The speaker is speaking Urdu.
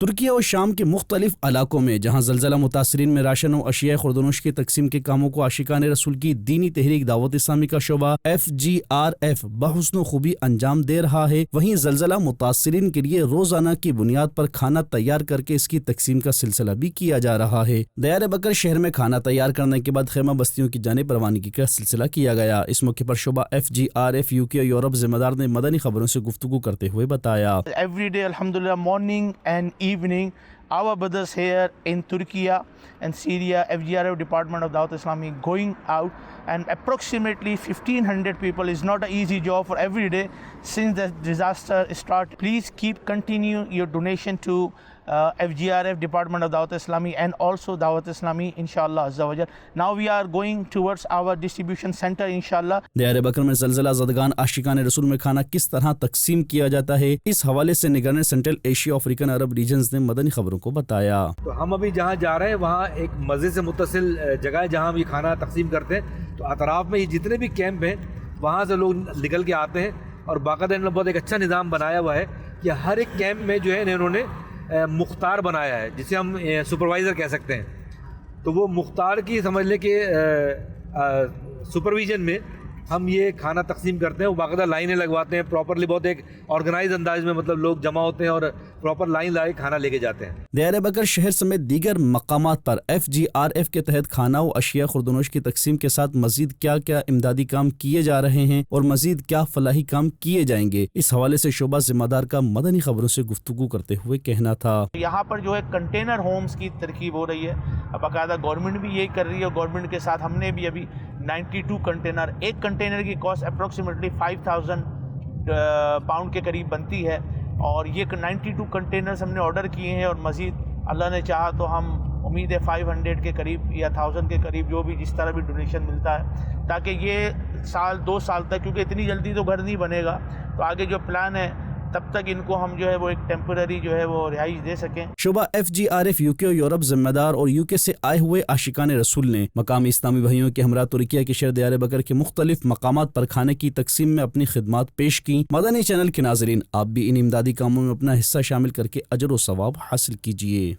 ترکیہ اور شام کے مختلف علاقوں میں جہاں زلزلہ متاثرین میں راشن و اشیاء خوردونوش کی تقسیم کے کاموں کو عاشقان رسول کی دینی تحریک دعوت اسلامی کا شعبہ FGRF بحسن و خوبی انجام دے رہا ہے، وہیں زلزلہ متاثرین کے لیے روزانہ کی بنیاد پر کھانا تیار کر کے اس کی تقسیم کا سلسلہ بھی کیا جا رہا ہے۔ دیار بکر شہر میں کھانا تیار کرنے کے بعد خیمہ بستیوں کی جانب روانگی کا سلسلہ کیا گیا۔ اس موقع پر شعبہ FGRF UK یورپ ذمہ دار نے مدنی خبروں سے گفتگو کرتے ہوئے بتایا، Every day, alhamdulillah, morning and evening, our brothers here in Turkey and Syria, FGRF Department of Dawat Islami going out, and approximately 1500 people is not an easy job for every day since the disaster start. Please continue your donation to FGRF Department of Dawat Islami and also Dawat Islami, inshallah azza wa jal. Now we are going towards our distribution center, inshallah. دیار بکر میں زلزلہ زدگان عاشقان رسول میں کھانا کس طرح تقسیم کیا جاتا ہے، اس حوالے سے نگران سینٹرل ایشیا افریقن عرب ریجنز نے مدنی خبروں کو بتایا۔ تو ہم ابھی جہاں جا رہے ہیں وہاں ایک مسجد سے متصل جگہ ہے جہاں ہم یہ کھانا تقسیم کرتے ہیں، تو اطراف میں یہ جتنے بھی کیمپ ہیں وہاں سے لوگ نکل کے آتے ہیں، اور باقاعدہ انہوں نے بہت ایک اچھا نظام بنایا ہوا ہے کہ ہر ایک کیمپ میں جو ہے انہوں نے مختار بنایا ہے، جسے ہم سپروائزر کہہ سکتے ہیں۔ تو وہ مختار کی سمجھ لیں کہ سپرویژن میں ہم یہ کھانا تقسیم کرتے ہیں، وہ باقاعدہ لائنیں لگواتے ہیں پراپرلی، بہت ایک آرگنائز انداز میں، مطلب لوگ جمع ہوتے ہیں اور پراپر لائن لگا کے کھانا لے کے جاتے ہیں۔ دیار بکر شہر سمیت دیگر مقامات پر FGRF کے تحت کھانا و اشیاء خوردونوش کی تقسیم کے ساتھ مزید کیا کیا امدادی کام کیے جا رہے ہیں اور مزید کیا فلاحی کام کیے جائیں گے، اس حوالے سے شعبہ ذمہ دار کا مدنی خبروں سے گفتگو کرتے ہوئے کہنا تھا۔ یہاں پر جو ہے کنٹینر ہومز کی ترکیب ہو رہی ہے، باقاعدہ گورنمنٹ بھی یہی کر رہی ہے، اور گورنمنٹ کے ساتھ ہم نے بھی ابھی 92 کنٹینر، ایک کنٹینر کی کاسٹ اپروکسیمیٹلی 5000 پاؤنڈ کے قریب بنتی ہے، اور یہ 92 کنٹینرز ہم نے آرڈر کیے ہیں، اور مزید اللہ نے چاہا تو ہم امید ہے 500 کے قریب یا 1000 کے قریب جو بھی جس طرح بھی ڈونیشن ملتا ہے، تاکہ یہ سال 2 سال تک، کیونکہ اتنی جلدی تو گھر نہیں بنے گا، تو آگے جو پلان ہے تب تک ان کو ہم جو ہے وہ ایک ٹیمپرری جو ہے وہ رہائش دے سکیں۔ شعبہ FGRF UK یورپ ذمہ دار اور UK سے آئے ہوئے عاشقان رسول نے مقامی اسلامی بھائیوں کے ہمراہ ترکیہ کے شہر دیار بکر کے مختلف مقامات پر کھانے کی تقسیم میں اپنی خدمات پیش کی۔ مدنی چینل کے ناظرین، آپ بھی ان امدادی کاموں میں اپنا حصہ شامل کر کے اجر و ثواب حاصل کیجیے۔